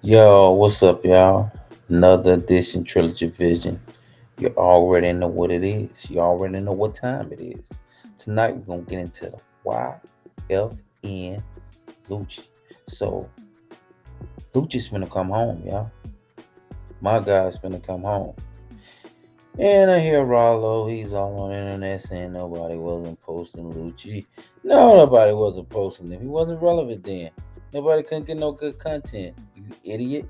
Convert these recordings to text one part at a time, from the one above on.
Yo, what's up, y'all? Another edition Trilogy Vision. You already know what it is. You already know what time it is. Tonight we're gonna get into the YFN Lucci. So Lucci's finna come home, y'all. My guy's finna come home. And I hear Rollo, he's all on the internet saying nobody wasn't posting Lucci. No, nobody wasn't posting him. He wasn't relevant then. Nobody couldn't get no good content. You idiot.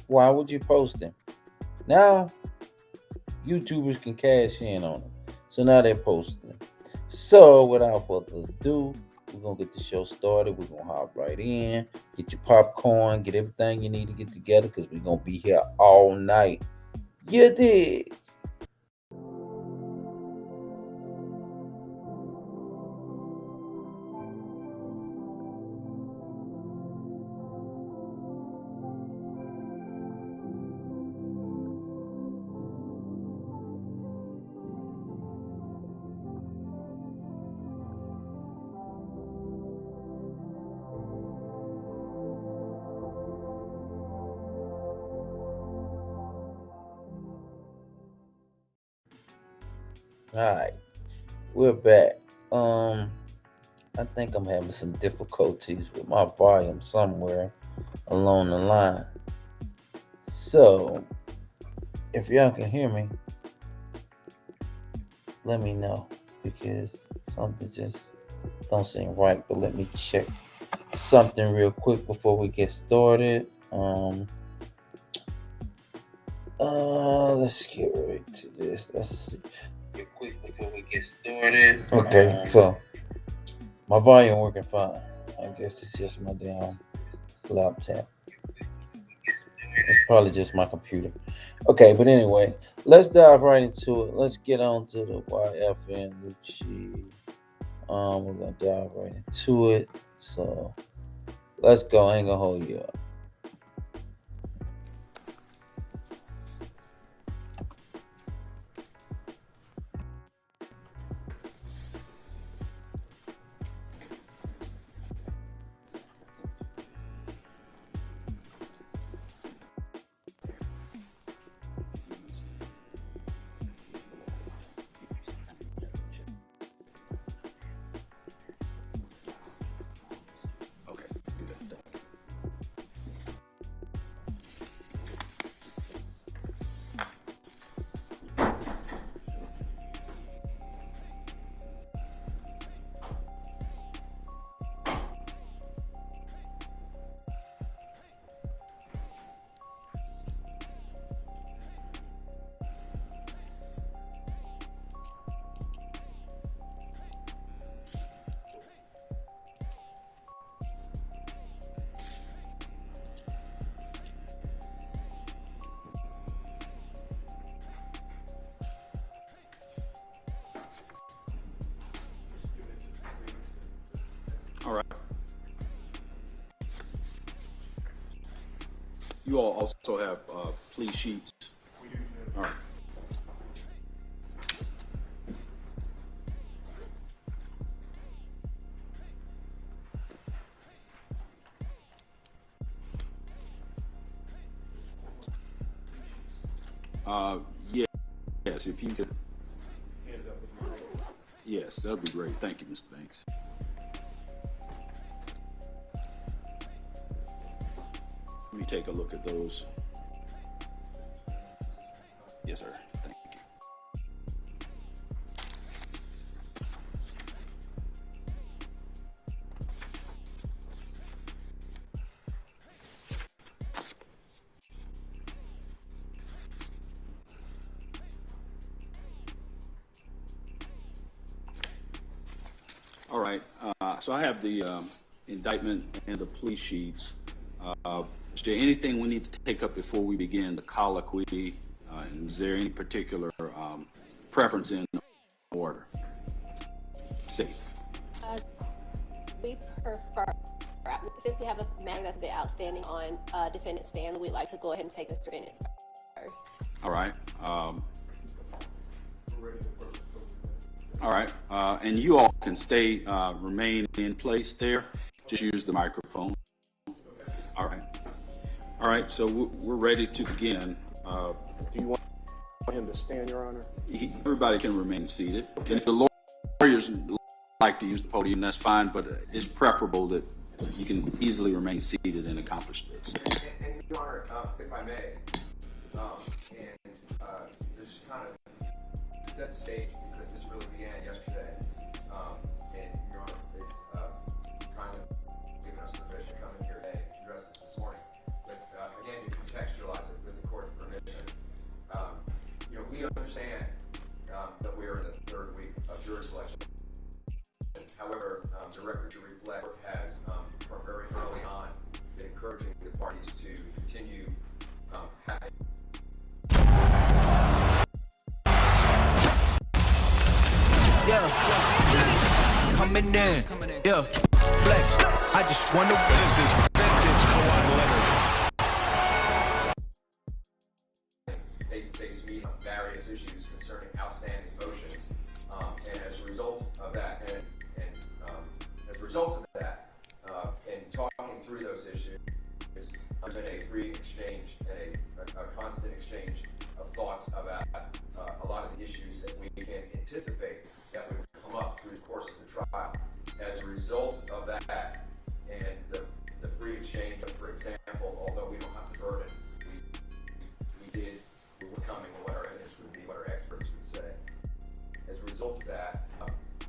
Why would you post him? Now YouTubers can cash in on them. So now they're posting them. So without further ado, we're gonna get the show started. We're gonna hop right in, get your popcorn, get everything you need to get together because we're gonna be here all night. You dig? Alright, we're back. I think I'm having some difficulties with my volume somewhere along the line. So if y'all can hear me, let me know because something just don't seem right. But let me check something real quick before we get started. Let's get right to this. Let's see. Real quick before we get started. Okay, so my volume working fine. I guess it's just my damn laptop. It's probably just my computer. Okay, but anyway, let's dive right into it. Let's get on to the YFN Lucci. We're gonna dive right into it. So let's go. I ain't gonna hold you up. All right. You all also have plea sheets. All right. Uh, yeah, yes, if you could. Yes, that'd be great. Thank you, Mr. Banks. Let me take a look at those. Yes, sir. Thank you. All right. So I have the indictment and the plea sheets. Is there anything we need to take up before we begin the colloquy? And is there any particular preference in order? See. We prefer, since we have a matter that's a bit outstanding on defendant stand, we'd like to go ahead and take Mr. Bennett first. All right. All right. And you all can stay, remain in place there. Just use the microphone. All right. All right, so we're ready to begin. Do you want him to stand, Your Honor? Everybody can remain seated. And if the lawyers like to use the podium, that's fine, but it's preferable that you can easily remain seated and accomplish this. And Your Honor, if I may, just kind of set the stage because this really began yesterday, and Your Honor is kindly giving us the permission to come in here today and address this morning. But again, to contextualize it with the court's permission, we understand that we are in the third week of jury selection. However, the record to reflect has, from very early on, been encouraging the parties to continue having. Yeah, coming in, yeah, flex. I just wonder what this is. Vintage co-op letter. Face-to-face meeting on various issues concerning outstanding motions, and as a result of that, in talking through those issues, there's been a free exchange and a constant exchange of thoughts about a lot of the issues that we can anticipate that would come up through the course of the trial. As a result of that, and the free exchange of, for example, although we don't have the burden, we were coming with what our evidence would be, what our experts would say. As a result of that,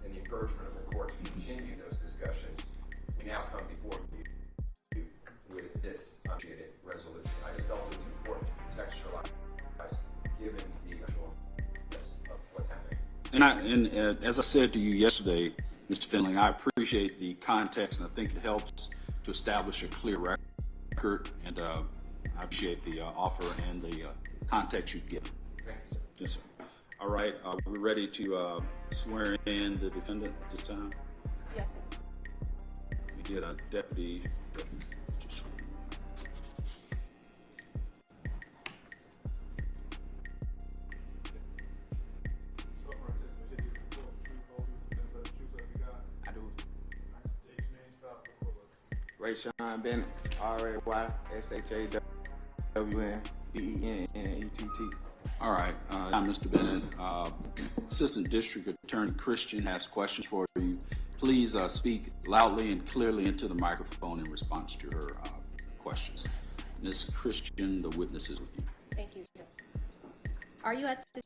and the encouragement of the court to continue those discussions, we now come before you with this unmitigated resolution. I felt it was important to contextualize, given the unusualness of what's happening. And as I said to you yesterday, Mr. Finley, I appreciate the context, and I think it helps to establish a clear record, and I appreciate the offer and the context you've given. Thank you, sir. Yes, sir. All right, we're ready to swear in the defendant at this time. Yes, sir. We get a deputy. I do. Rayshawn Bennett, RAYSHAWNBENNETT. All right, I'm Mr. Bennett. Assistant District Attorney Christian has questions for you. Please speak loudly and clearly into the microphone in response to her questions. Ms. Christian, the witness is with you. Thank you. Are you at this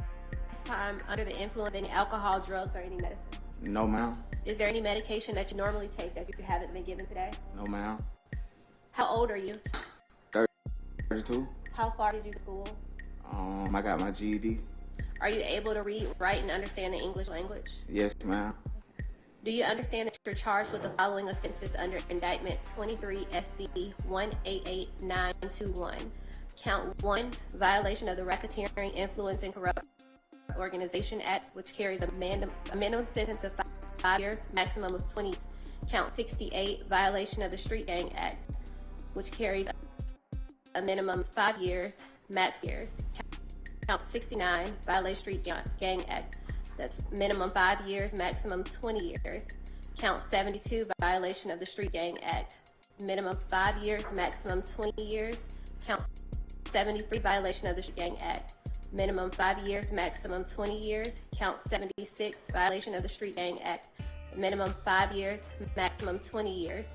time under the influence of any alcohol, drugs, or any medicine? No, ma'am. Is there any medication that you normally take that you haven't been given today? No, ma'am. How old are you? 32. How far did you go to school? I got my GED. Are you able to read, write, and understand the English language? Yes, ma'am. Do you understand that you're charged with the following offenses under Indictment 23 SC 188921? Count 1, violation of the Racketeering, Influence, and Corrupt Organization Act, which carries a minimum sentence of 5 years, maximum of 20 years. Count 68, violation of the Street Gang Act, which carries a minimum of 5 years, max years. Count 69, violation Street Gang Act. That's minimum 5 years, maximum 20 years. Count 72, violation of the Street Gang Act. Minimum 5 years, maximum 20 years. Count 73, violation of the Street Gang Act. Minimum 5 years, maximum 20 years. Count 76, violation of the Street Gang Act. Minimum 5 years, maximum 20 years.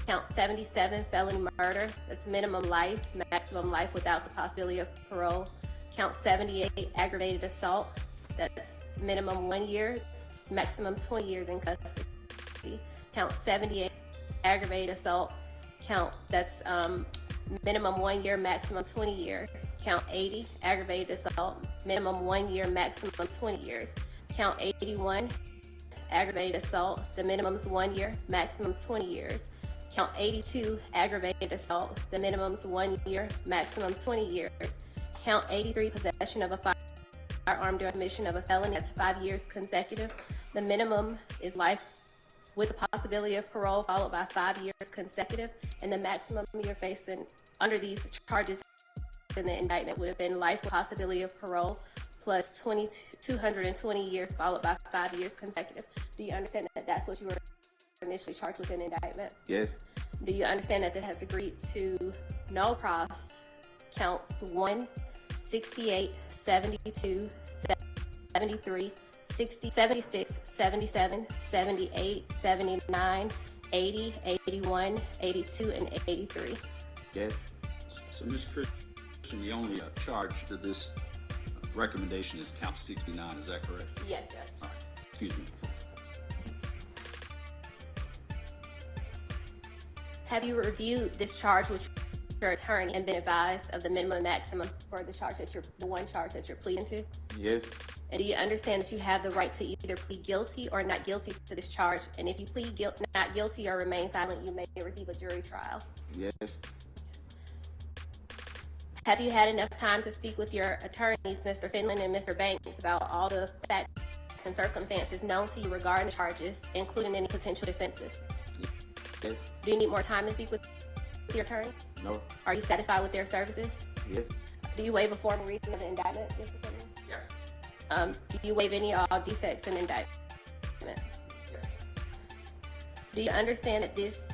Count 77, felony murder. That's minimum life, maximum life without the possibility of parole. Count 78, aggravated assault. That's minimum 1 year, maximum 20 years in custody. Count 78, aggravated assault. That's minimum 1 year, maximum 20 years. Count 80, aggravated assault. Minimum 1 year, maximum 20 years. Count 81, aggravated assault. The minimum is 1 year, maximum 20 years. Count 82, aggravated assault. The minimum is 1 year, maximum 20 years. Count 83, possession of a firearm during commission of a felony. That's 5 years consecutive. The minimum is life with the possibility of parole, followed by 5 years consecutive. And the maximum you're facing under these charges in the indictment would have been life with possibility of parole plus 220 years, followed by 5 years consecutive. Do you understand that that's what you were initially charged with in the indictment? Yes. Do you understand that it has agreed to no cross counts 1, 68, 72, 73, 60, 76, 77, 78, 79, 80, 81, 82, and 83. Yes. So, Ms. Christian, the only charge to this recommendation is count 69, is that correct? Yes, Judge. All right, excuse me. Have you reviewed this charge with your attorney and been advised of the minimum and maximum for the charge that the one charge that you're pleading to? Yes. And do you understand that you have the right to either plead guilty or not guilty to this charge? And if you plead not guilty or remain silent, you may receive a jury trial. Yes. Have you had enough time to speak with your attorneys, Mr. Finland and Mr. Banks, about all the facts and circumstances known to you regarding the charges, including any potential defenses? Yes. Do you need more time to speak with your attorney? No. Are you satisfied with their services? Yes. Do you waive a formal reading of the indictment, Mr. Finland? Yes. Do you waive any or all defects in the indictment? Yes. Do you understand that this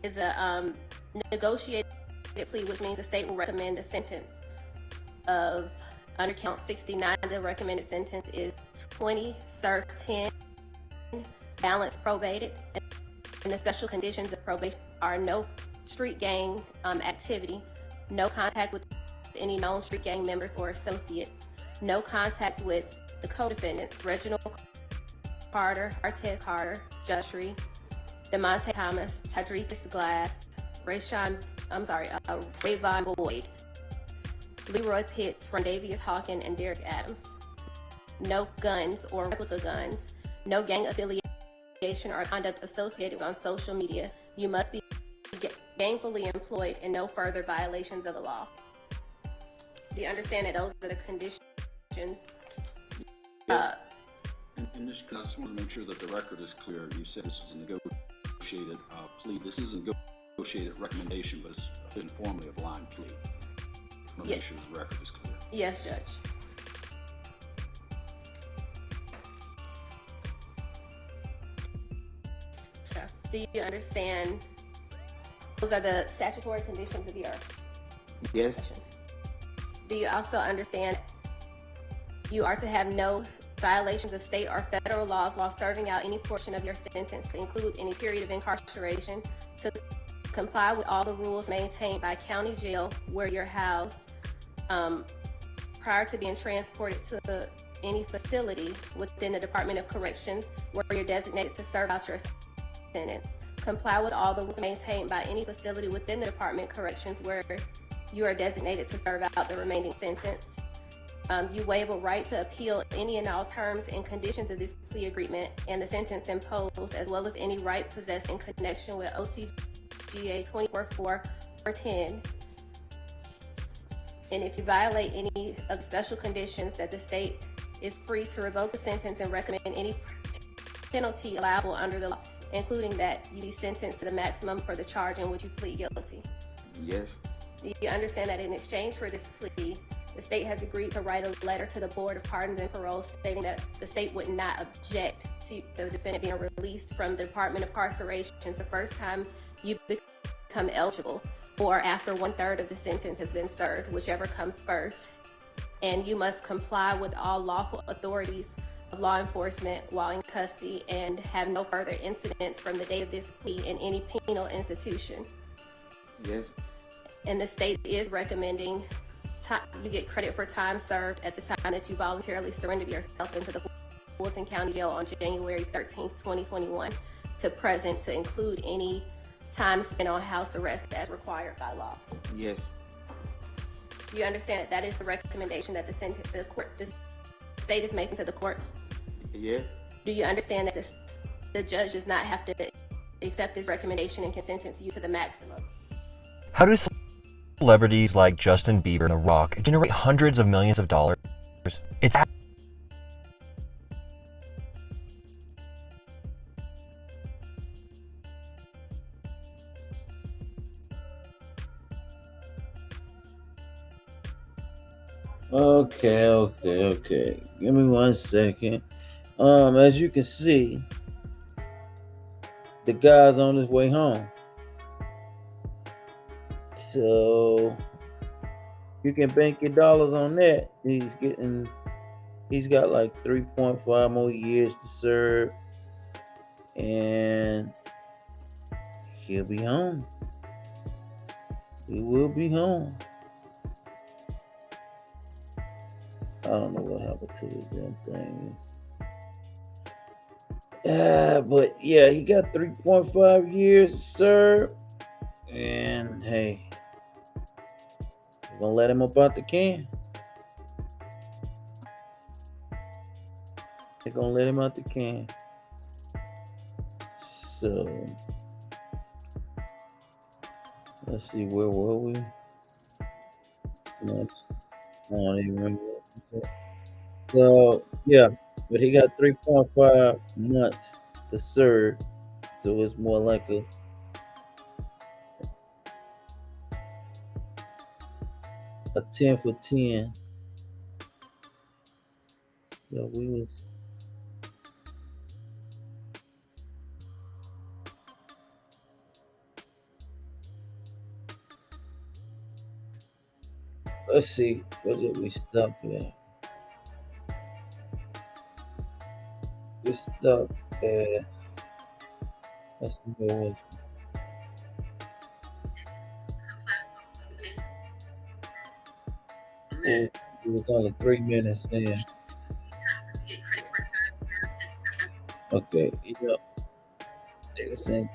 is a negotiated plea, which means the state will recommend a sentence of, under count 69, the recommended sentence is 20, serve 10, balance probated, and the special conditions of probation are no street gang activity, no contact with any known street gang members or associates, no contact with the co-defendants, Reginald Carter, Artez Carter, Justry, DeMonte Thomas, Tadrikus Glass, Rayvon Boyd, Leroy Pitts, Rondavius Hawkins, and Derek Adams. No guns or replica guns, no gang affiliation or conduct associated on social media. You must be gainfully employed and no further violations of the law. Do you understand that those are the conditions? And Ms. I just want to make sure that the record is clear. You said this is a negotiated plea. This is a negotiated recommendation, but it's informally a blind plea. I want to make sure the record is clear. Yes, Judge. Okay. Do you understand? Those are the statutory conditions of your Yes. session. Do you also understand you are to have no violations of state or federal laws while serving out any portion of your sentence, to include any period of incarceration, to comply with all the rules maintained by county jail where you're housed, prior to being transported to any facility within the Department of Corrections where you're designated to serve out your sentence. Comply with all the rules maintained by any facility within the Department of Corrections where you are designated to serve out the remaining sentence. You waive a right to appeal any and all terms and conditions of this plea agreement and the sentence imposed, as well as any right possessed in connection with OCGA 24-4-10. And if you violate any of the special conditions, that the state is free to revoke the sentence and recommend any penalty allowable under the law, including that you be sentenced to the maximum for the charge in which you plead guilty. Yes. Do you understand that in exchange for this plea, the state has agreed to write a letter to the Board of Pardons and Parole stating that the state would not object to the defendant being released from the Department of Incarcerations the first time you become eligible, or after 1/3 of the sentence has been served, whichever comes first. And you must comply with all lawful authorities of law enforcement while in custody and have no further incidents from the date of this plea in any penal institution. Yes. And the state is recommending you get credit for time served at the time that you voluntarily surrendered yourself into the Fulton County Jail on January 13th, 2021 to present, to include any time spent on house arrest as required by law. Yes. You understand that is the recommendation that the state is making to the court? Yes. Do you understand that the judge does not have to accept this recommendation and can sentence you to the maximum? How do celebrities like Justin Bieber and The Rock generate hundreds of millions of dollars? It's Okay. Give me 1 second. As you can see, the guy's on his way home. So you can bank your dollars on that. He's got like 3.5 more years to serve, and he'll be home. He will be home. I don't know what happened to the damn thing. But yeah, he got 3.5 years to serve, and hey, we're gonna let him up out the can. They're gonna let him out the can. So let's see, where were we? I don't even remember what we said. So yeah, but he got 3.5 months to serve. So it's more like a 10 for 10. So we was, let's see, where did we stop at? We stopped at, let's see, where was it was only 3 minutes in. Okay, yeah, they were saying,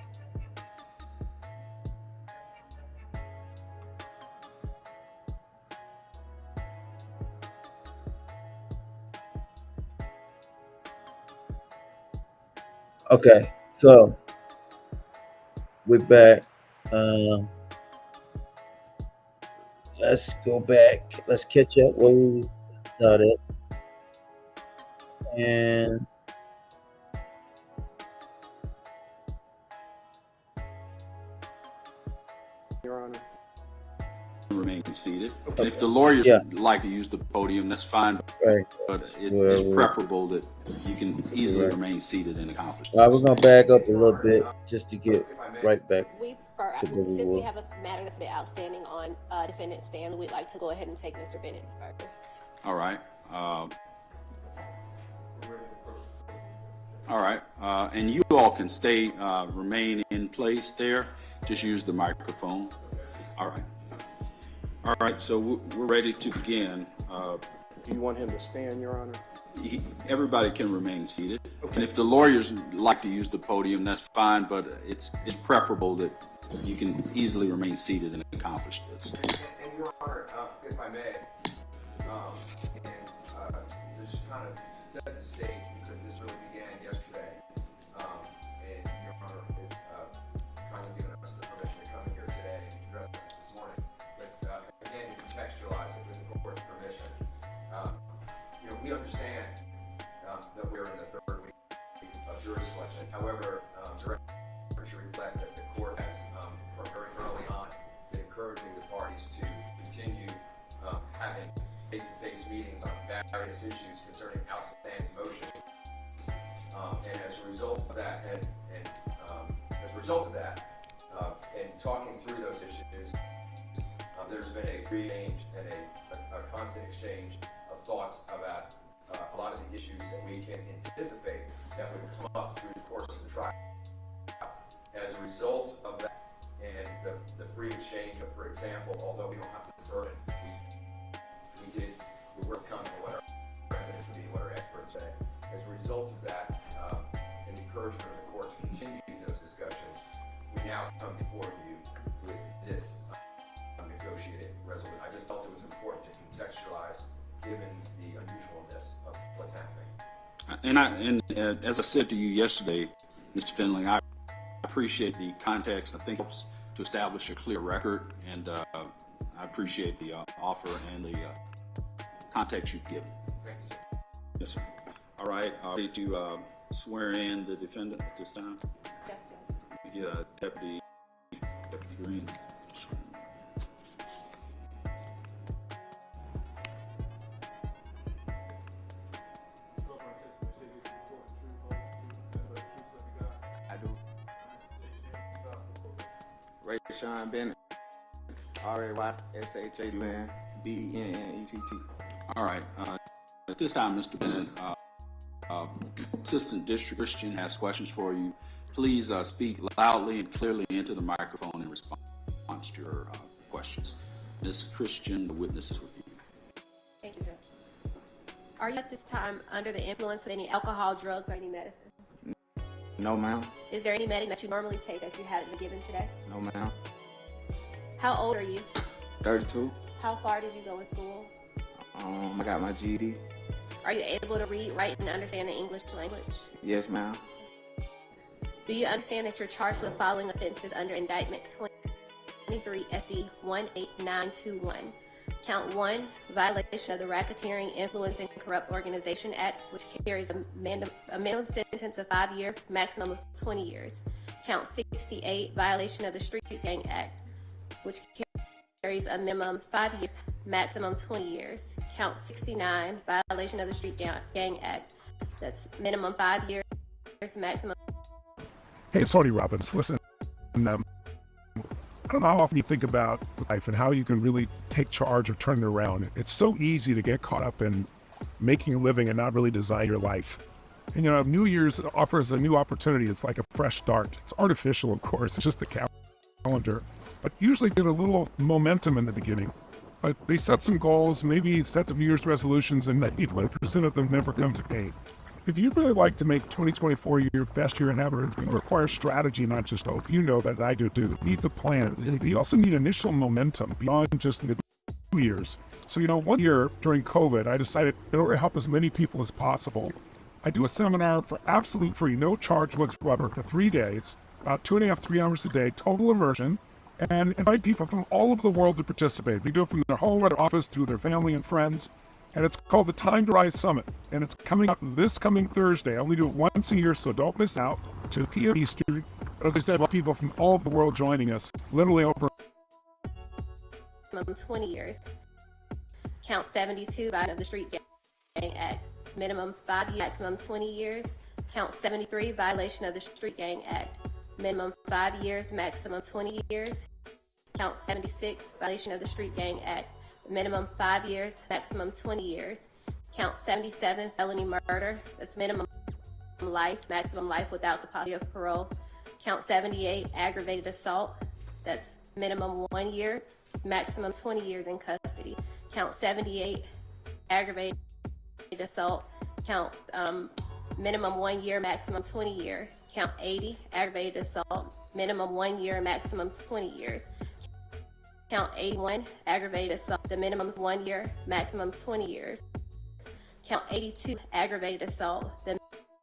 okay, so we're back. Um, let's go back. Let's catch up where we started. And Your Honor. Remain seated. And if the lawyers yeah, would like to use the podium, that's fine, right. but Where it's we preferable that you can easily right. remain seated and accomplish All right, we're this. gonna back up a little bit just to get If I may, right back We prefer, to where we since we were. have a matter that's been outstanding on defendant Stanley, we'd like to go ahead and take Mr. Bennett's first. All right. All right. And you all can stay, remain in place there. Just use the microphone. All right. All right. So we're ready to begin. Do you want him to stand, Your Honor? Everybody can remain seated. And if the lawyers would like to use the podium, that's fine, but it's preferable that you can easily remain seated and accomplish this. and Your Honor, if I may, just kind of set the stage because this really began yesterday. And Your Honor is kindly given us the permission to come here today and address this morning. But again, to contextualize it with the court's permission, we understand that we're in the third week of jury selection. However, the record should reflect that the court has, from very early on, been encouraging the parties to continue having face-to-face meetings on various issues concerning outstanding motions. And as a result of that, and talking through those issues, there's been a free exchange and a constant exchange of thoughts about a lot of the issues that we can anticipate that would come up through the course of the trial. As a result of that, and the free exchange of, for example, although we don't have the burden, we were comfortable what our evidence would be, what our experts say. As a result of that, and the encouragement of the court to continue those discussions, we now come before you with this negotiated resolution. I just felt it was important to contextualize, given the unusualness of what's happening. And as I said to you yesterday, Mr. Finley, I appreciate the context. I think it helps to establish a clear record, and I appreciate the offer and the context you've given. Thank you, sir. Yes, sir. All right. Ready to swear in the defendant at this time? Yes, sir. Yeah, Deputy Green. Ray Sean Bennett. RAYSHADUNBENNETT. All right. At this time, Mr. Bennett, Assistant District Christian has questions for you. Please speak loudly and clearly into the microphone in response to your questions. Ms. Christian, the witness is with you. Thank you, Judge. Are you at this time under the influence of any alcohol, drugs, or any medicine? No, ma'am. Is there any medicine that you normally take that you haven't been given today? No, ma'am. How old are you? 32. How far did you go in school? I got my GED. Are you able to read, write, and understand the English language? Yes, ma'am. Do you understand that you're charged with following offenses under indictment 23 SE 18921? Count 1, violation of the Racketeering, Influencing, Corrupt Organization Act, which carries a minimum sentence of 5 years, maximum of 20 years. Count 68, violation of the Street Gang Act, which carries a minimum 5 years, maximum 20 years. Count 69, violation of the Street Gang Act, that's minimum 5 years, maximum. Hey, it's Tony Robbins. Listen, I don't know how often you think about life and how you can really take charge or turn it around. It's so easy to get caught up in making a living and not really design your life. And New Year's offers a new opportunity. It's like a fresh start. It's artificial, of course. It's just the calendar. But usually get a little momentum in the beginning. But they set some goals, maybe set some New Year's resolutions, and 90% of them never come to pay. If you'd really like to make 2024 your best year ever, it's going to require strategy, not just hope. You know that I do too. It needs a plan. You also need initial momentum beyond just the 2 years. So, 1 year during COVID, I decided in order to help as many people as possible, I do a seminar for absolute free, no charge whatsoever for 3 days, about 2.5, 3 hours a day, total immersion, and invite people from all over the world to participate. They do it from their home or their office through their family and friends. And it's called the Time to Rise Summit. And it's coming up this coming Thursday. I only do it once a year, so don't miss out. 2 p.m. Eastern. But as I said, people from all over the world joining us. Literally over 20 years. Count 72, violation of the Street Gang Act, minimum 5 years, maximum 20 years. Count 73, violation of the Street Gang Act, minimum 5 years, maximum 20 years. Count 76, violation of the Street Gang Act, minimum 5 years, maximum 20 years. Count 77, felony murder, that's minimum life, maximum life without the possibility of parole. Count 78, aggravated assault, that's minimum 1 year, maximum 20 years in custody. Count 78, aggravated assault, count minimum 1 year, maximum 20 year. Count 80, aggravated assault, minimum 1 year, maximum 20 years. Count 81, aggravated assault, the minimum is 1 year, maximum 20 years. Count 82, aggravated assault, the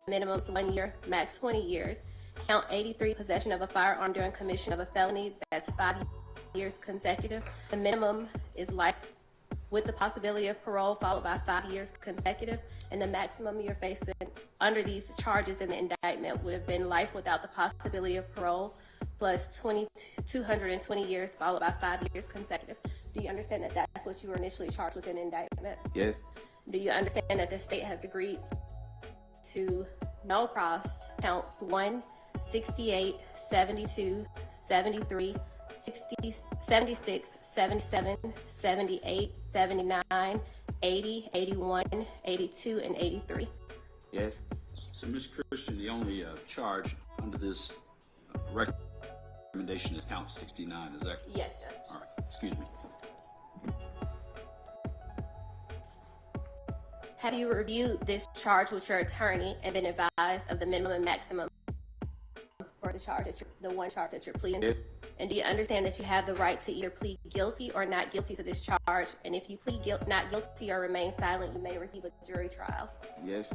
minimum is 1 year, max 20 years. Count 83, possession of a firearm during commission of a felony, that's 5 years consecutive. The minimum is life with the possibility of parole, followed by 5 years consecutive. And the maximum you're facing under these charges in the indictment would have been life without the possibility of parole, plus 220 years, followed by 5 years consecutive. Do you understand that that's what you were initially charged with in the indictment? Yes. Do you understand that the state has agreed to no cross counts 1, 68, 72, 73, 60, 76, 77, 78, 79, 80, 81, 82, and 83? Yes. So, Ms. Christian, the only charge under this recommendation is count 69, is that correct? Yes, Judge. All right, excuse me. Have you reviewed this charge with your attorney and been advised of the minimum and maximum for the charge the one charge that you're pleading? Yes. And do you understand that you have the right to either plead guilty or not guilty to this charge? And if you plead not guilty or remain silent, you may receive a jury trial. Yes.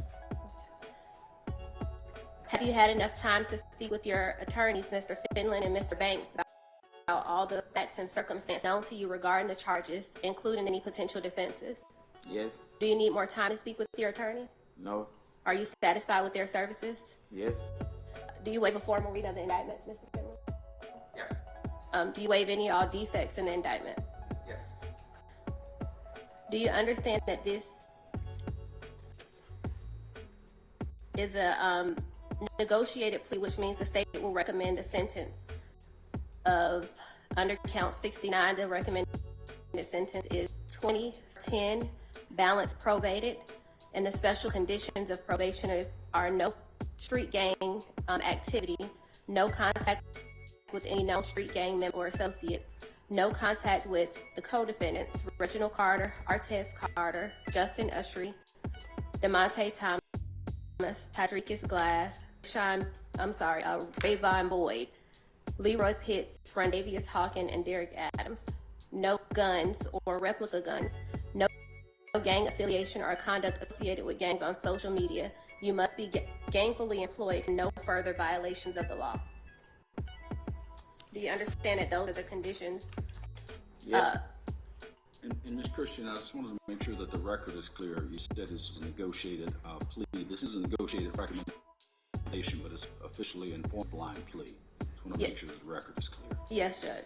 Have you had enough time to speak with your attorneys, Mr. Finland and Mr. Banks, about all the facts and circumstances known to you regarding the charges, including any potential defenses? Yes. Do you need more time to speak with your attorney? No. Are you satisfied with their services? Yes. Do you waive a formal reading of the indictment, Mr. Finland? Yes. Do you waive any or all defects in the indictment? Yes. Do you understand that this is a negotiated plea, which means the state will recommend a sentence of Under count 69, the recommended sentence is 20 to 10, balanced probated, and the special conditions of probationers are no street gang activity, no contact with any known street gang member or associates, no contact with the co-defendants, Reginald Carter, Artez Carter, Justin Ushery, DeMonte Thomas, Tydricus Glass, Rayvon Boyd, Leroy Pitts, Rondavius Hawkins, and Derek Adams. No guns or replica guns. No gang affiliation or conduct associated with gangs on social media. You must be gainfully employed and no further violations of the law. Do you understand that those are the conditions? Yeah. And Ms. Christian, I just wanted to make sure that the record is clear. You said this is a negotiated plea. This is a negotiated recommendation, but it's officially informed blind plea. Just want to make sure that the record is clear. Yes, Judge.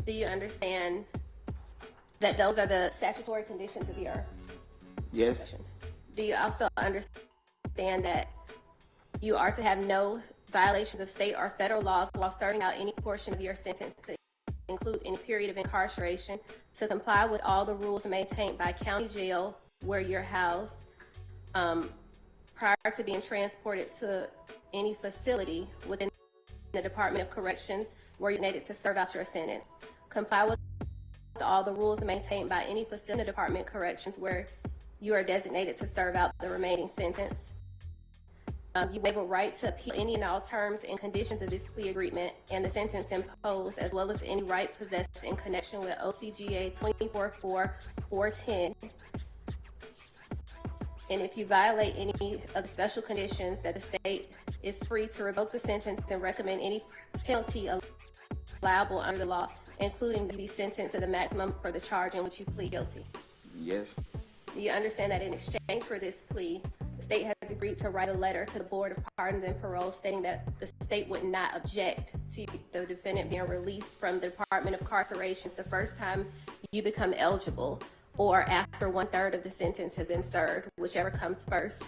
Do you understand that those are the statutory conditions of your Yes. session? Do you also understand that you are to have no violations of state or federal laws while serving out any portion of your sentence, to include any period of incarceration, to comply with all the rules maintained by county jail where you're housed, prior to being transported to any facility within the Department of Corrections where you're needed to serve out your sentence, comply with all the rules maintained by any facility in the Department of Corrections where you are designated to serve out the remaining sentence. You waive a right to appeal any and all terms and conditions of this plea agreement and the sentence imposed, as well as any right possessed in connection with OCGA 244410. And if you violate any of the special conditions, that the state is free to revoke the sentence and recommend any penalty allowable under the law, including to be sentenced to the maximum for the charge in which you plead guilty. Yes. Do you understand that in exchange for this plea, the state has agreed to write a letter to the Board of Pardons and Parole stating that the state would not object to the defendant being released from the Department of Incarcerations the first time you become eligible, or after 1/3 of the sentence has been served, whichever comes first,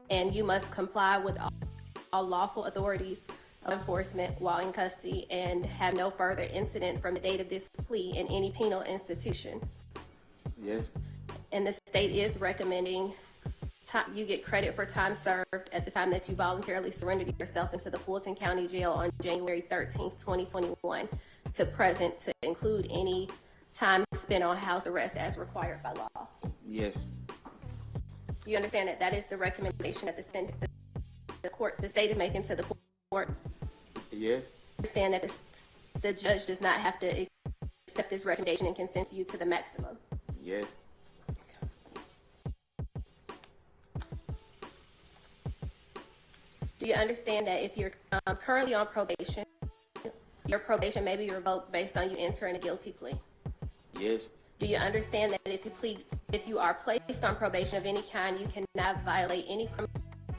and you must comply with all lawful authorities of enforcement while in custody and have no further incidents from the date of this plea in any penal institution. Yes. And the state is recommending you get credit for time served at the time that you voluntarily surrendered yourself into the Fulton County Jail on January 13th, 2021 to present, to include any time spent on house arrest as required by law. Yes. You understand that that is the recommendation that the state is making to the court? Yes. Understand that the judge does not have to accept this recommendation and can sentence you to the maximum? Yes. Do you understand that if you're currently on probation, your probation may be revoked based on you entering a guilty plea? Yes. Do you understand that if you are placed on probation of any kind, you cannot violate any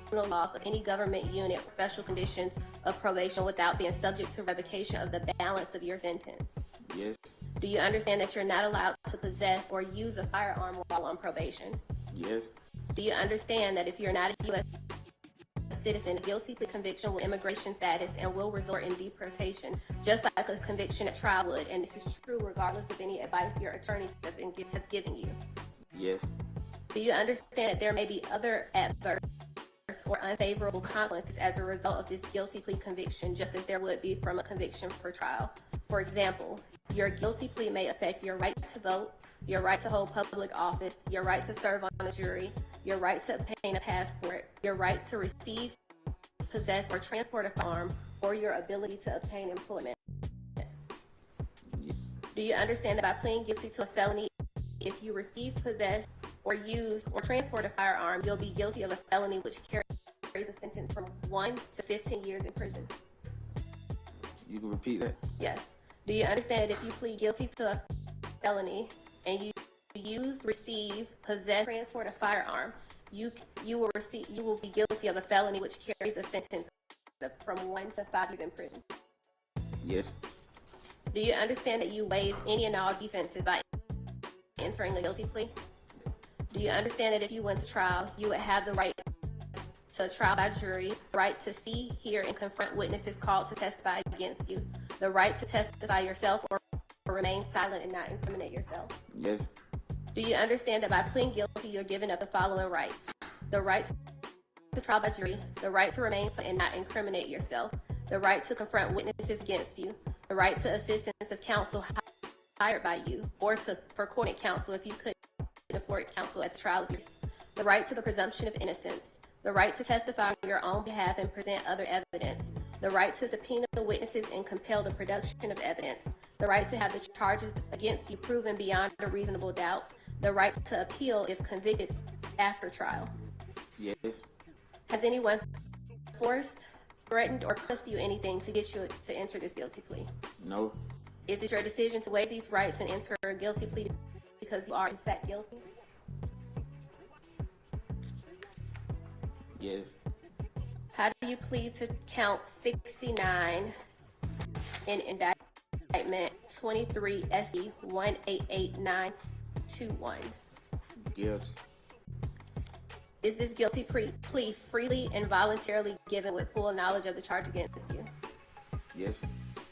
criminal laws of any government unit or special conditions of probation without being subject to revocation of the balance of your sentence? Yes. Do you understand that you're not allowed to possess or use a firearm while on probation? Yes. Do you understand that if you're not a U.S. citizen, a guilty plea conviction will immigration status and will result in deportation, just like a conviction at trial would, and this is true regardless of any advice your attorney has given you? Yes. Do you understand that there may be other adverse or unfavorable consequences as a result of this guilty plea conviction, just as there would be from a conviction for trial? For example, your guilty plea may affect your right to vote, your right to hold public office, your right to serve on a jury, your right to obtain a passport, your right to receive, possess, or transport a firearm, or your ability to obtain employment. Do you understand that by pleading guilty to a felony, if you receive, possess, or use, or transport a firearm, you'll be guilty of a felony which carries a sentence from 1 to 15 years in prison? You can repeat that? Yes. Do you understand that if you plead guilty to a felony and you use, receive, possess, transport a firearm, you will be guilty of a felony which carries a sentence from 1 to 5 years in prison? Yes. Do you understand that you waive any and all defenses by entering a guilty plea? Do you understand that if you went to trial, you would have the right to trial by jury, the right to see, hear, and confront witnesses called to testify against you, the right to testify yourself or remain silent and not incriminate yourself. Yes. Do you understand that by pleading guilty, you're giving up the following rights? The right to trial by jury, the right to remain silent and not incriminate yourself, the right to confront witnesses against you, the right to assistance of counsel hired by you, or for coordinate counsel if you couldn't afford counsel at the trial of yours, the right to the presumption of innocence, the right to testify on your own behalf and present other evidence, the right to subpoena witnesses and compel the production of evidence, the right to have the charges against you proven beyond a reasonable doubt, the right to appeal if convicted after trial. Yes. Has anyone forced, threatened, or cost you anything to get you to enter this guilty plea? No. Is it your decision to waive these rights and enter a guilty plea because you are in fact guilty? Yes. How do you plead to count 69 in indictment 23 SE 188921? Guilty. Is this guilty plea freely and voluntarily given with full knowledge of the charge against you? Yes.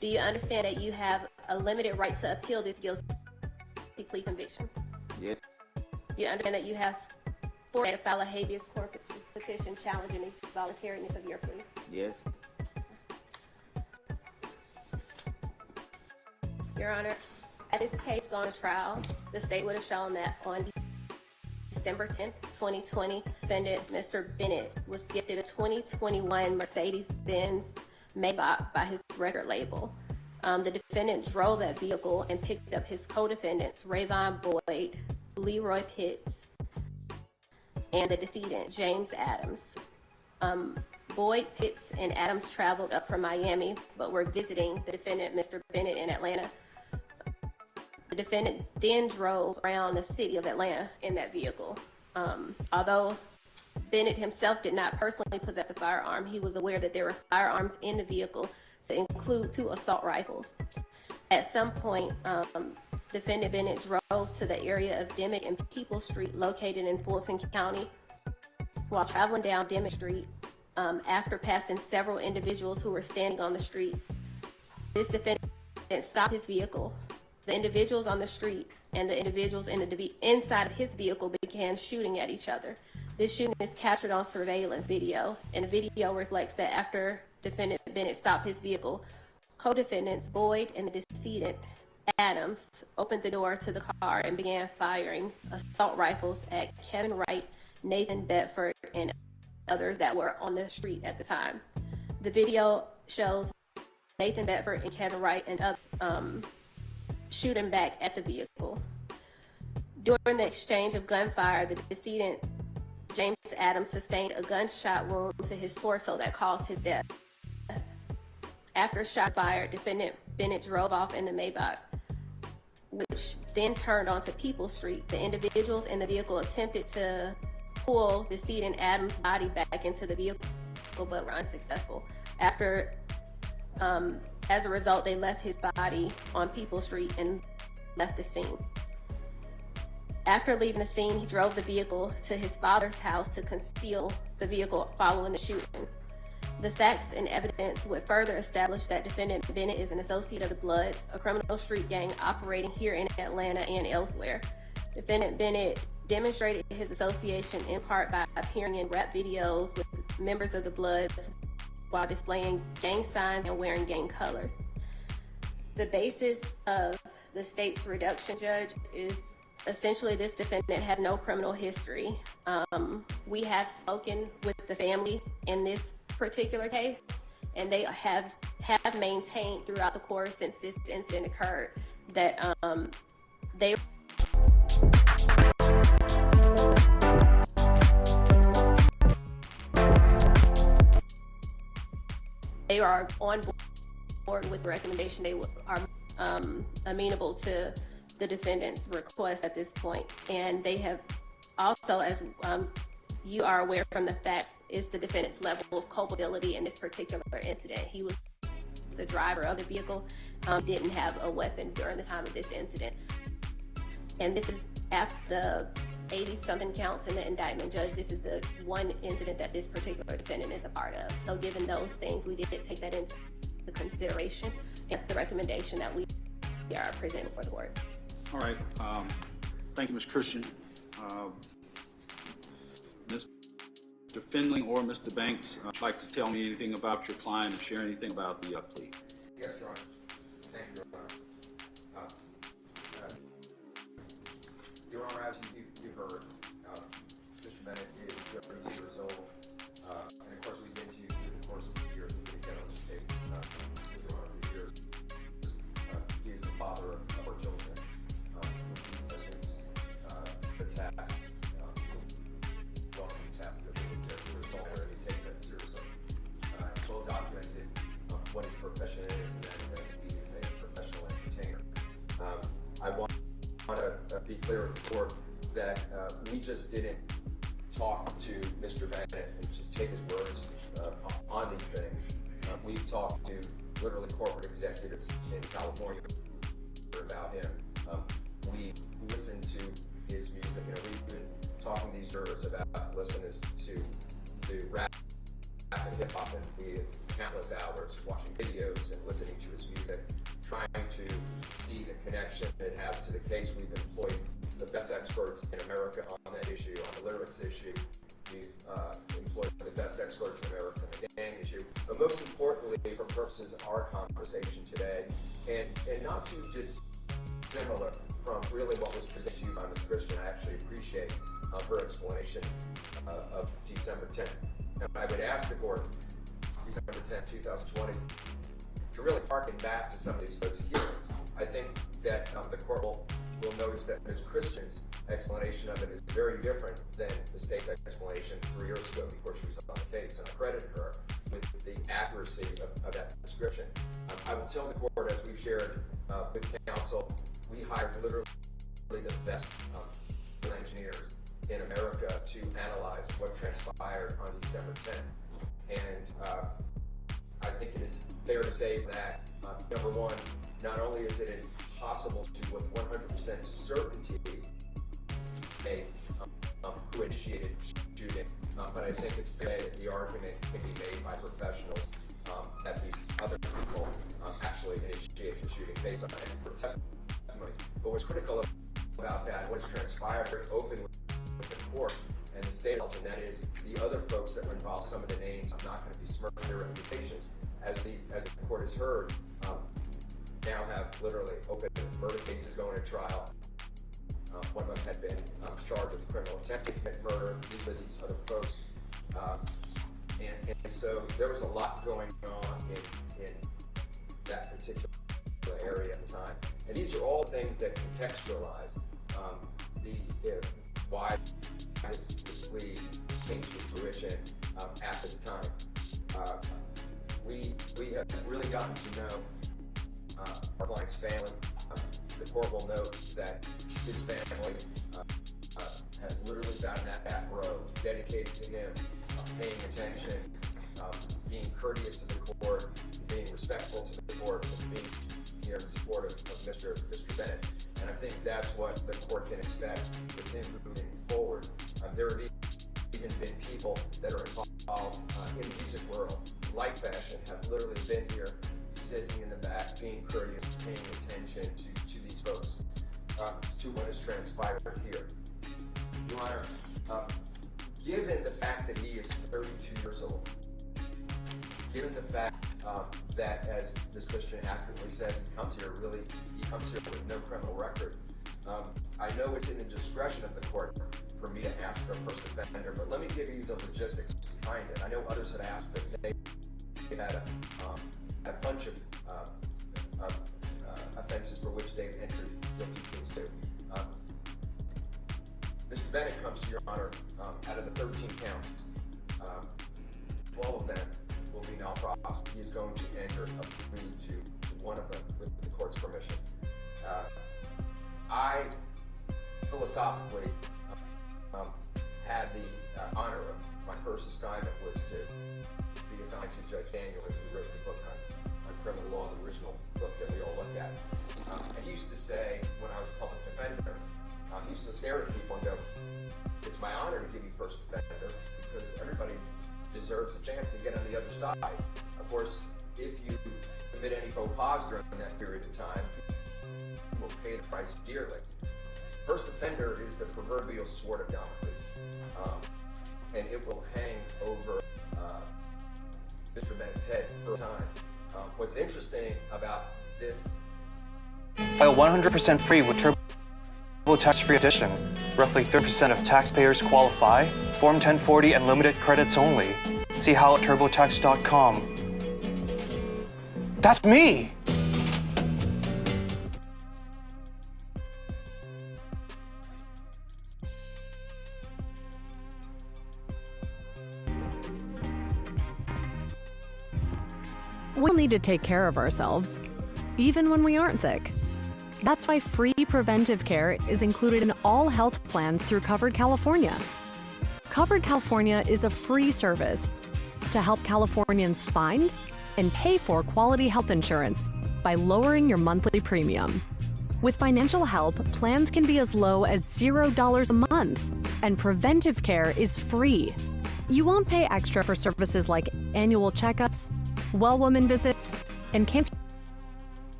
Do you understand that you have a limited right to appeal this guilty plea conviction? Yes. Do you understand that you have 4 days to file a habeas corpus petition challenging the voluntariness of your plea? Yes. Your Honor, had this case gone to trial, the state would have shown that on December 10th, 2020, defendant Mr. Bennett was gifted a 2021 Mercedes-Benz Maybach by his record label. The defendant drove that vehicle and picked up his co-defendants, Rayvon Boyd, Leroy Pitts, and the decedent, James Adams. Boyd, Pitts, and Adams traveled up from Miami, but were visiting the defendant, Mr. Bennett, in Atlanta. The defendant then drove around the city of Atlanta in that vehicle. Although Bennett himself did not personally possess a firearm, he was aware that there were firearms in the vehicle, to include 2 assault rifles. At some point, defendant Bennett drove to the area of Dimmick and People Street, located in Fulton County. While traveling down Dimmick Street, after passing several individuals who were standing on the street, this defendant stopped his vehicle. The individuals on the street and the individuals inside of his vehicle began shooting at each other. This shooting is captured on surveillance video, and the video reflects that after defendant Bennett stopped his vehicle, co-defendants Boyd and the decedent Adams opened the door to the car and began firing assault rifles at Kevin Wright, Nathan Bedford, and others that were on the street at the time. The video shows Nathan Bedford and Kevin Wright and others shooting back at the vehicle. During the exchange of gunfire, the decedent James Adams sustained a gunshot wound to his torso that caused his death. After a shot fired, defendant Bennett drove off in the Maybach, which then turned onto People Street. The individuals in the vehicle attempted to pull decedent Adams' body back into the vehicle, but were unsuccessful. As a result, they left his body on People Street and left the scene. After leaving the scene, he drove the vehicle to his father's house to conceal the vehicle following the shooting. The facts and evidence would further establish that defendant Bennett is an associate of the Bloods, a criminal street gang operating here in Atlanta and elsewhere. Defendant Bennett demonstrated his association in part by appearing in rap videos with members of the Bloods while displaying gang signs and wearing gang colors. The basis of the state's reduction, Judge, is essentially this defendant has no criminal history. We have spoken with the family in this particular case, and they have maintained throughout the course since this incident occurred that they are on board with the recommendation. They are amenable to the defendant's request at this point, and they have also, as you are aware from the facts, is the defendant's level of culpability in this particular incident. He was the driver of the vehicle, didn't have a weapon during the time of this incident, and this is after the 80-something counts in the indictment, Judge. This is the one incident that this particular defendant is a part of. So given those things, we did take that into consideration. It's the recommendation that we are presenting before the court. All right. Thank you, Ms. Christian. Mr. Finley or Mr. Banks, would you like to tell me anything about your client and share anything about the plea? Yes, Your Honor. Thank you, Your Honor. Your Honor, as you've heard, Mr. Bennett is 32 years old, and of course we've been to you through the course of the years we've been together on this case, with Your Honor for years. He is the father of 4 children, who assumes the task, welcome task of the result where they take that seriously. It's well documented what his profession is, and that he is a professional entertainer. I want to be clear with the court that we just didn't talk to Mr. Bennett and just take his words on these things. We've talked to literally corporate executives in California about him. We listened to his music. We've been talking to these jurors about listening to rap and hip hop, and we have countless hours watching videos and listening to his music, trying to see the connection it has to the case. We've employed the best experts in America on that issue, on the lyrics issue. We've employed the best experts in America on the gang issue. But most importantly, for purposes of our conversation today, and not too dissimilar from really what was presented to you by Ms. Christian, I actually appreciate her explanation of December 10th. And I would ask the court, December 10th, 2020, to really harken back to some of these hearings. I think that the court will notice that Ms. Christian's explanation of it is very different than the state's explanation 3 years ago before she was on the case, and I credit her with the accuracy of that description. I will tell the court, as we've shared with counsel, we hired literally the best civil engineers in America to analyze what transpired on December 10th. And I think it is fair to say that, number one, not only is it impossible to with 100% certainty say who initiated the shooting, but I think it's fair that the argument can be made by professionals that these other people actually initiated the shooting based on expert testimony. But what's critical about that, what's transpired very open with the court and the state, and that is the other folks that were involved, some of the names, I'm not going to besmirch their reputations, as the court has heard, now have literally open murder cases going to trial. One of them had been charged with criminal intent to commit murder. These are these other folks. And so there was a lot going on in that particular area at the time. And these are all things that contextualize why this plea came to fruition at this time. We have really gotten to know our client's family. The court will note that his family has literally sat in that back row, dedicated to him, paying attention, being courteous to the court, being respectful to the court, and being here in support of Mr. Bennett. And I think that's what the court can expect with him moving forward. There have even been people that are involved in the music world, like fashion, have literally been here, sitting in the back, being courteous, paying attention to these folks, to what has transpired here. Your Honor, given the fact that he is 32 years old, given the fact that, as Ms. Christian accurately said, he comes here with no criminal record, I know it's in the discretion of the court for me to ask for a first offender, but let me give you the logistics behind it. I know others have asked that they had a bunch of offenses for which they've entered guilty pleas to. Mr. Bennett comes to Your Honor out of the 13 counts. 12 of them will be malpros. He is going to enter a plea to one of them with the court's permission. I philosophically had the honor of my first assignment was to be assigned to Judge Daniel, who wrote the book on criminal law, the original book that we all look at. And he used to say, when I was a public defender, he used to stare at people and go, it's my honor to give you first offender because everybody deserves a chance to get on the other side. Of course, if you commit any faux pas during that period of time, you will pay the price dearly. First offender is the proverbial sword of Damocles, and it will hang over Mr. Bennett's head for a time. What's interesting about this... File 100% free with TurboTax Free Edition. Roughly 30% of taxpayers qualify. Form 1040 and limited credits only. See how at TurboTax.com. That's me! We'll need to take care of ourselves, even when we aren't sick. That's why free preventive care is included in all health plans through Covered California. Covered California is a free service to help Californians find and pay for quality health insurance by lowering your monthly premium. With financial help, plans can be as low as $0 a month, and preventive care is free. You won't pay extra for services like annual checkups, well woman visits, and cancer.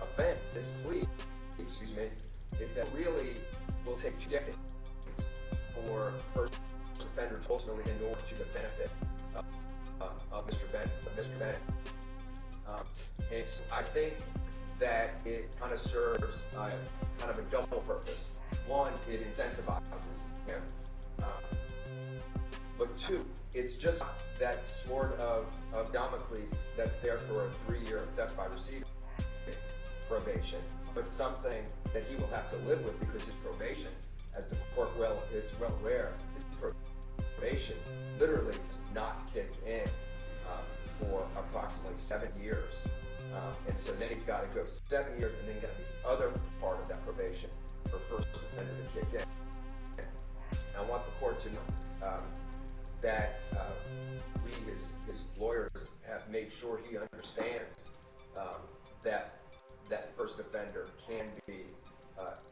Offense, this plea, is that really will take 2 decades for first offenders ultimately in order to the benefit of Mr. Bennett. And so I think that it kind of serves kind of a double purpose. One, it incentivizes him. But 2, it's just that sword of Damocles that's there for a 3-year death by receiving probation, but something that he will have to live with because his probation, as the court is well aware, his probation literally does not kick in for approximately 7 years. And so then he's got to go 7 years and then get the other part of that probation for first offender to kick in. I want the court to know that we, his lawyers, have made sure he understands that first offender can be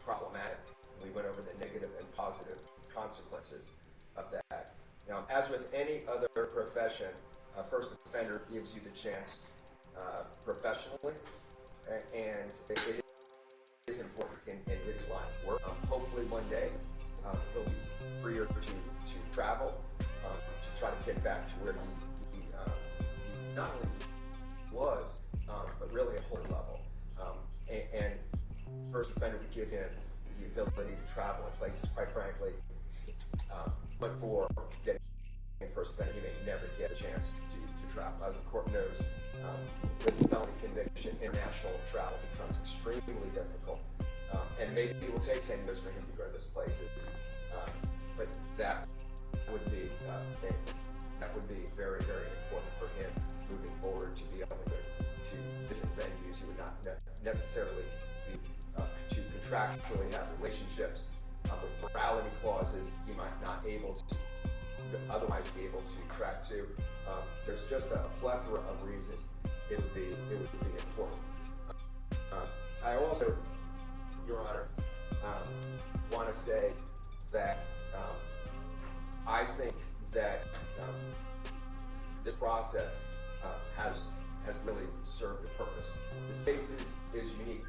problematic. We went over the negative and positive consequences of that. Now, as with any other profession, first offender gives you the chance professionally, and it is important in his line of work. Hopefully one day he'll be freer to travel, to try to get back to where he not only was, but really a whole level. And first offender would give him the ability to travel in places, quite frankly, but for getting first offender, he may never get a chance to travel. As the court knows, with felony conviction, international travel becomes extremely difficult. And maybe it will take 10 years for him to go to those places. But that would be very, very important for him moving forward to be able to go to different venues. He would not necessarily be to contractually have relationships with morality clauses he might not able to otherwise be able to track to. There's just a plethora of reasons it would be important. I also, Your Honor, want to say that I think that this process has really served a purpose. This case is unique.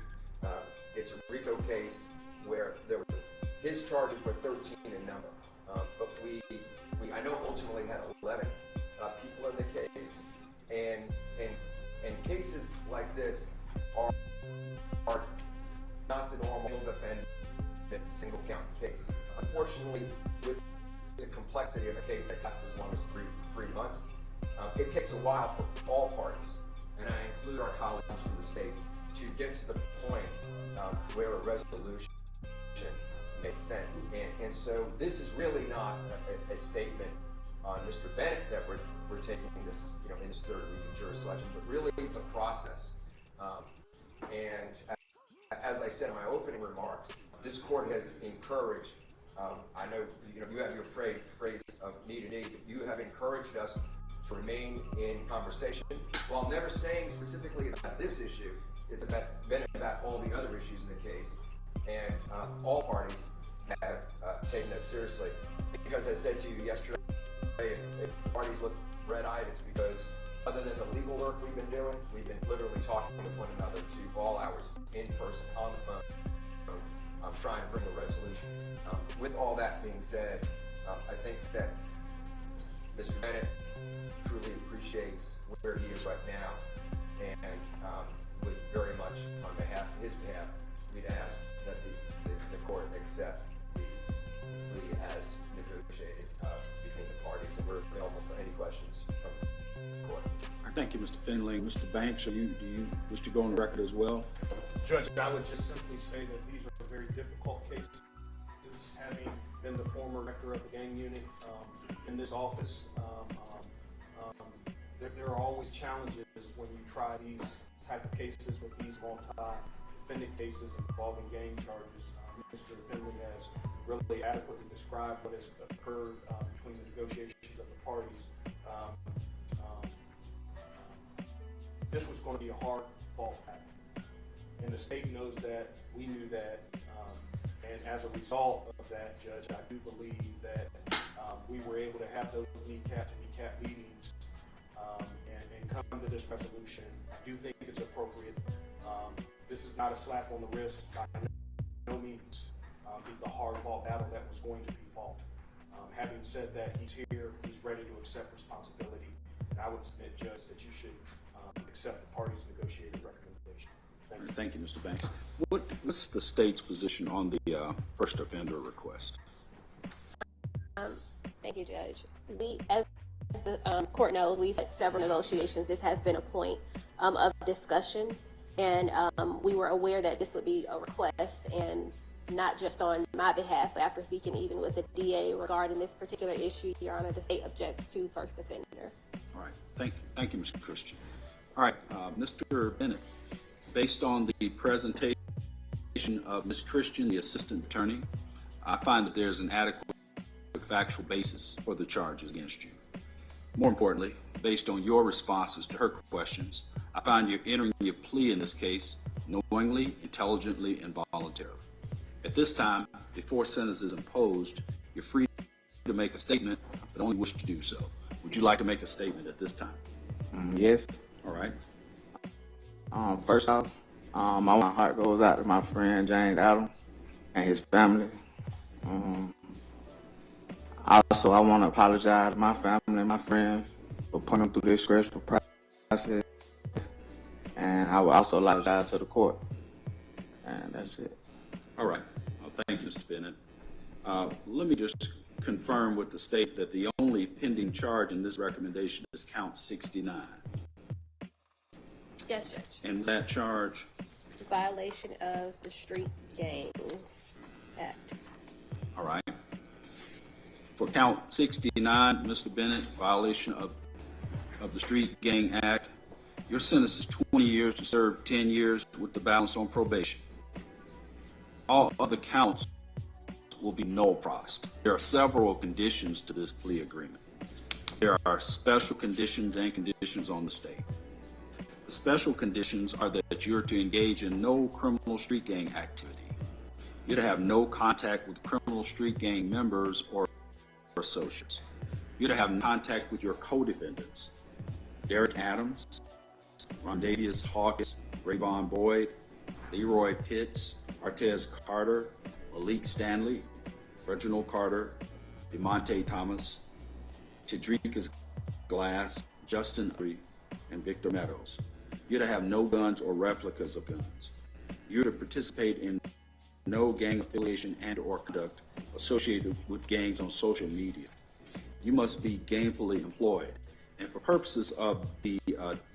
It's a RICO case where his charges were 13 in number, but we I know ultimately had 11 people in the case, and cases like this are not the normal defendant single count case. Unfortunately, with the complexity of a case that lasts as long as three months, it takes a while for all parties, and I include our colleagues from the state, to get to the point where a resolution makes sense. And so this is really not a statement on Mr. Bennett that we're taking this, in his third week of jury selection, but really the process. And as I said in my opening remarks, this court has encouraged, I know you have your phrase of knee to knee, but you have encouraged us to remain in conversation while never saying specifically about this issue. It's been about all the other issues in the case, and all parties have taken that seriously. Because I said to you yesterday, if parties look red-eyed, it's because other than the legal work we've been doing, we've been literally talking with one another to all hours, in person, on the phone, trying to bring a resolution. With all that being said, I think that Mr. Bennett truly appreciates where he is right now, and would very much, on his behalf, we'd ask that the court accept the plea as negotiated between the parties, and we're available for any questions from the court. Thank you, Mr. Finley. Mr. Banks, do you wish to go on the record as well? Judge, I would just simply say that these are very difficult cases. Having been the former director of the gang unit in this office, there are always challenges when you try these type of cases with these multi-defendant cases involving gang charges. Mr. Finley has really adequately described what has occurred between the negotiations of the parties. This was going to be a hard fallback, and the state knows that, we knew that, and as a result of that, Judge, I do believe that we were able to have those kneecap meetings and come to this resolution. I do think it's appropriate. This is not a slap on the wrist, by no means the hard-fought battle that was going to be fought. Having said that, he's here, he's ready to accept responsibility, and I would submit, Judge, that you should accept the parties' negotiated recommendation. Thank you, Mr. Banks. What's the state's position on the first offender request? Thank you, Judge. We, as the court knows, we've had several negotiations. This has been a point of discussion, and we were aware that this would be a request, and not just on my behalf, but after speaking even with the DA regarding this particular issue, Your Honor, the state objects to first offender. All right. Thank you, Mr. Christian. All right, Mr. Bennett, based on the presentation of Ms. Christian, the assistant attorney, I find that there's an adequate factual basis for the charges against you. More importantly, based on your responses to her questions, I find you're entering your plea in this case knowingly, intelligently, and voluntarily. At this time, before sentence is imposed, you're free to make a statement, but only wish to do so. Would you like to make a statement at this time? Yes. All right. First off, my heart goes out to my friend James Adam and his family. Also, I want to apologize to my family and my friends for putting them through this stressful process. And I would also apologize to the court. And that's it. All right. Thank you, Mr. Bennett. Let me just confirm with the state that the only pending charge in this recommendation is count 69. Yes, Judge. And that charge? Violation of the Street Gang Act. All right. For count 69, Mr. Bennett, violation of the Street Gang Act, your sentence is 20 years to serve 10 years with the balance on probation. All other counts will be null prost. There are several conditions to this plea agreement. There are special conditions and conditions on the state. The special conditions are that you're to engage in no criminal street gang activity. You're to have no contact with criminal street gang members or associates. You're to have contact with your co-defendants, Derek Adams, Rondavius Hawkins, Rayvon Boyd, Leroy Pitts, Artez Carter, Malik Stanley, Reginald Carter, DeMonte Thomas, Chidrika Glass, Justin Free, and Victor Meadows. You're to have no guns or replicas of guns. You're to participate in no gang affiliation and or conduct associated with gangs on social media. You must be gainfully employed. And for purposes of the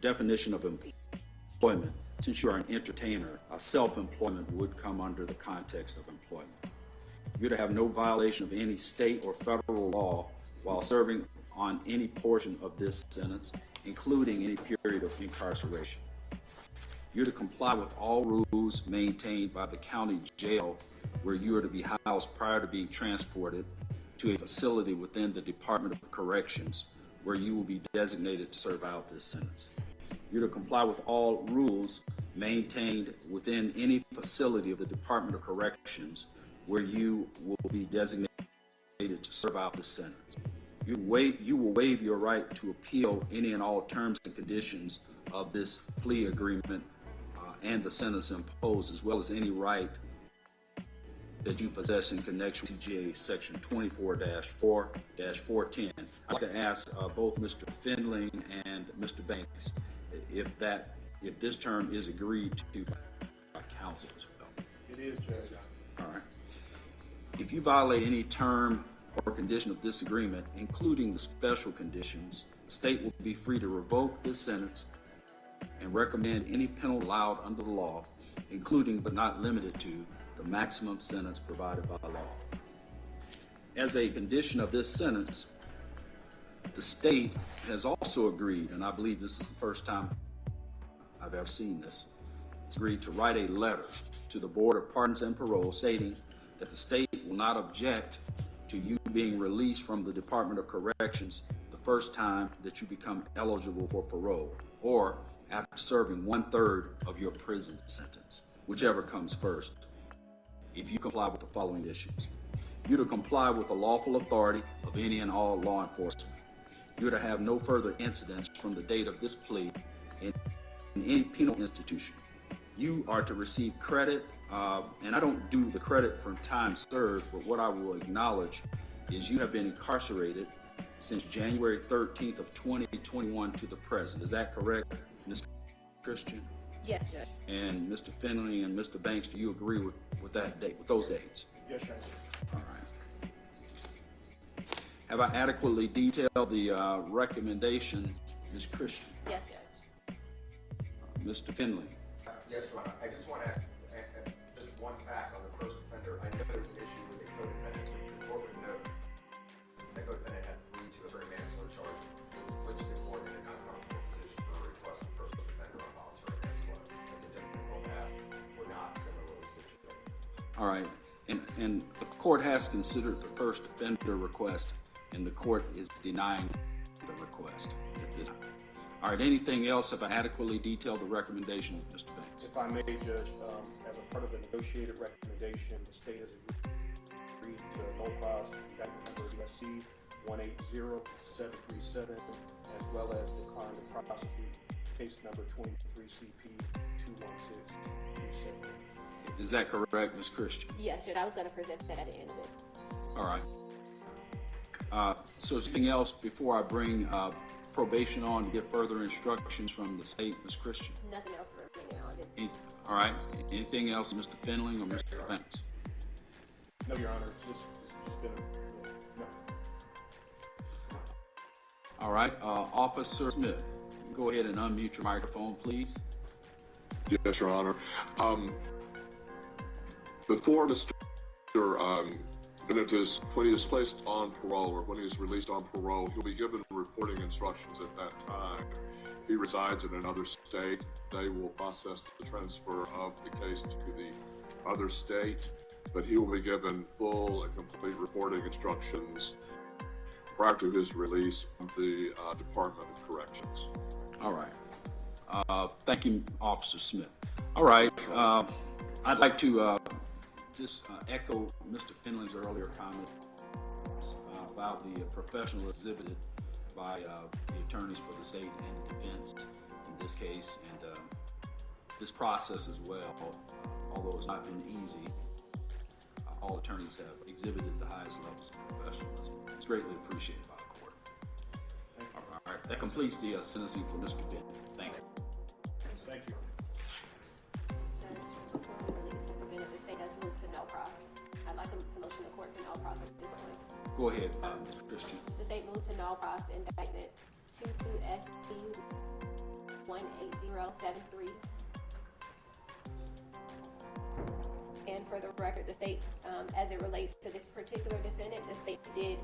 definition of employment, since you're an entertainer, self-employment would come under the context of employment. You're to have no violation of any state or federal law while serving on any portion of this sentence, including any period of incarceration. You're to comply with all rules maintained by the county jail where you are to be housed prior to being transported to a facility within the Department of Corrections where you will be designated to serve out this sentence. You're to comply with all rules maintained within any facility of the Department of Corrections where you will be designated to serve out the sentence. You will waive your right to appeal any and all terms and conditions of this plea agreement and the sentence imposed, as well as any right that you possess in connection with TGA section 24-4-410. I'd like to ask both Mr. Findling and Mr. Banks if this term is agreed to by counsel as well. It is, Judge. All right. If you violate any term or condition of this agreement, including the special conditions, the state will be free to revoke this sentence and recommend any penalty allowed under the law, including but not limited to the maximum sentence provided by law. As a condition of this sentence, the state has also agreed, and I believe this is the first time I've ever seen this, it's agreed to write a letter to the Board of Pardons and Parole stating that the state will not object to you being released from the Department of Corrections the first time that you become eligible for parole, or after serving 1/3 of your prison sentence, whichever comes first, if you comply with the following conditions. You're to comply with the lawful authority of any and all law enforcement. You're to have no further incidents from the date of this plea in any penal institution. You are to receive credit, and I don't do the credit from time served, but what I will acknowledge is you have been incarcerated since January 13th of 2021 to the present. Is that correct, Ms. Christian? Yes, Judge. And Mr. Finley and Mr. Banks, do you agree with that date, with those dates? Yes, Judge. All right. Have I adequately detailed the recommendation, Ms. Christian? Yes, Judge. Mr. Finley? Yes, Your Honor. I just want to ask just one fact on the first offender. I know there's an issue with the co-defendant. The court would note that co-defendant had to plead to a very manslaughter charge, which the court did not come to a position for a request of first offender on voluntary manslaughter. That's a different role path. We're not similarly situated. All right. And the court has considered the first offender request, and the court is denying the request at this time. All right, anything else? Have I adequately detailed the recommendation of Mr. Banks? If I may, Judge, as a part of the negotiated recommendation, the state has agreed to no clause indictment number USC 180737, as well as decline to prosecute case number 23CP 21627. Is that correct, Ms. Christian? Yes, Judge. I was going to present that at the end of this. All right. So is there anything else before I bring probation on to get further instructions from the state, Ms. Christian? Nothing else remaining on this. All right. Anything else, Mr. Finling or Mr. Banks? No, Your Honor. It's just been no. All right. Officer Smith, go ahead and unmute your microphone, please. Yes, Your Honor. Before Mr. Benitez, when he is placed on parole or when he is released on parole, he'll be given reporting instructions at that time. If he resides in another state, they will process the transfer of the case to the other state, but he will be given full and complete reporting instructions prior to his release from the Department of Corrections. All right. Thank you, Officer Smith. All right. I'd like to just echo Mr. Finley's earlier comments about the professional exhibited by the attorneys for the state and the defense in this case, and this process as well. Although it's not been easy, all attorneys have exhibited the highest levels of professionalism. It's greatly appreciated by the court. All right, that completes the sentencing for Mr. Bennett. Thank you. Thank you. I'd like to motion the court to null process at this point. Go ahead, Mr. Christian. The state moves to null process indictment 22SC 18073. And for the record, the state, as it relates to this particular defendant, the state did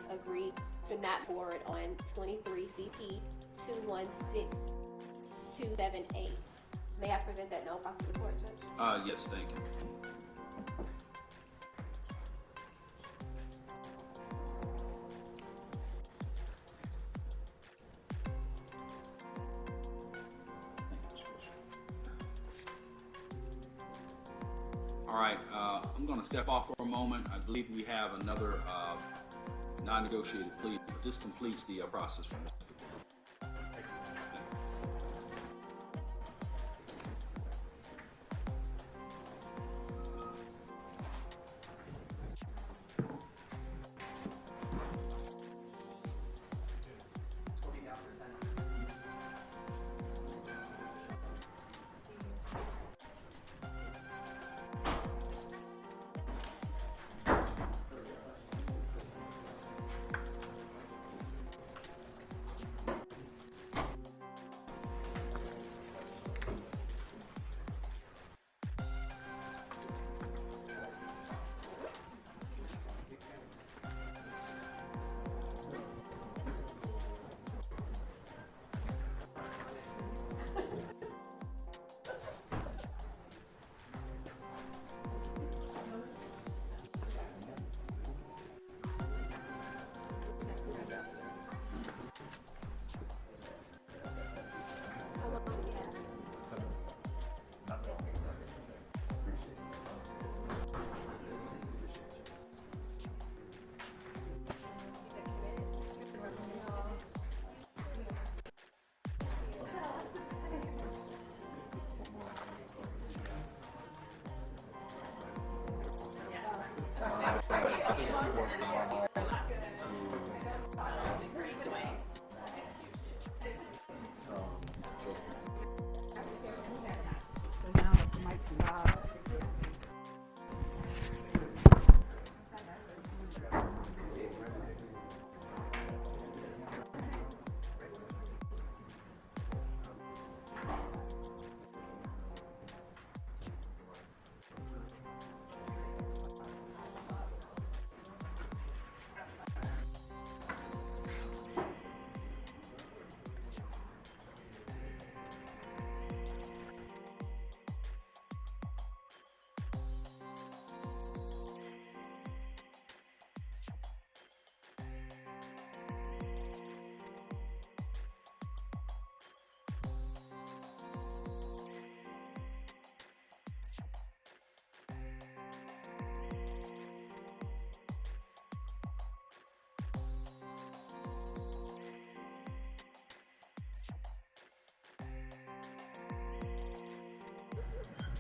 agree to not forward on 23CP 216278. May I present that null process to the court, Judge? Yes, thank you. All All right, I'm going to step off for a moment. I believe we have another non-negotiated plea, but this completes the process for Mr.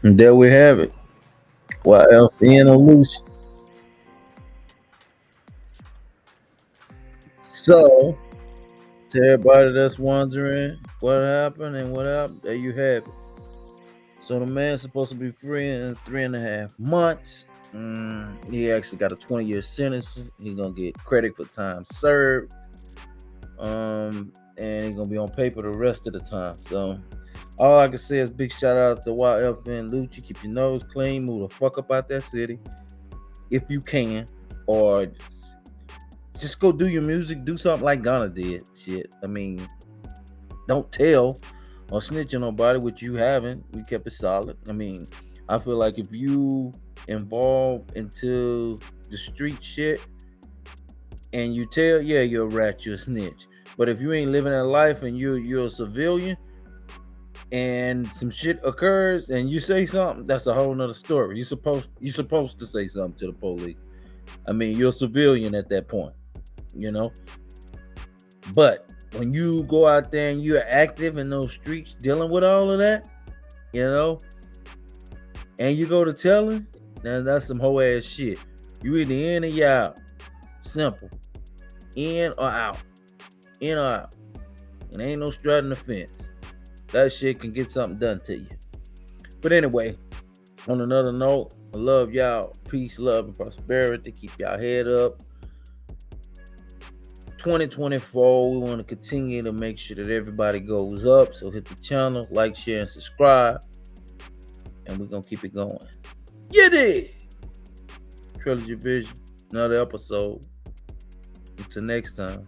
And there we have it. YFN or Lucci. So, to everybody that's wondering what happened and what happened, there you have it. So the man's supposed to be free in 3.5 months. He actually got a 20-year sentence. He's gonna get credit for time served. And he's gonna be on paper the rest of the time. So all I can say is big shout out to YFN Lucci. Keep your nose clean. Move the fuck up out that city if you can, or just go do your music. Do something like Ghana did. Shit. I mean, don't tell or snitch on nobody, which you haven't. We kept it solid. I mean, I feel like if you involved into the street shit and you tell, yeah, you're a rat, you're a snitch. But if you ain't living that life and you're a civilian and some shit occurs and you say something, that's a whole nother story. You're supposed to say something to the police. I mean, you're a civilian at that point, you know. But when you go out there and you're active in those streets dealing with all of that, you know, and you go to telling, then that's some whole ass shit. You either in or you out. Simple. In or out. In or out. And ain't no straddling the fence. That shit can get something done to you. But anyway, on another note, I love y'all. Peace, love, and prosperity. Keep y'all head up. 2024, we want to continue to make sure that everybody goes up. So hit the channel, like, share, and subscribe. And we're going to keep it going. You did. Trilogy Vision, another episode. Until next time.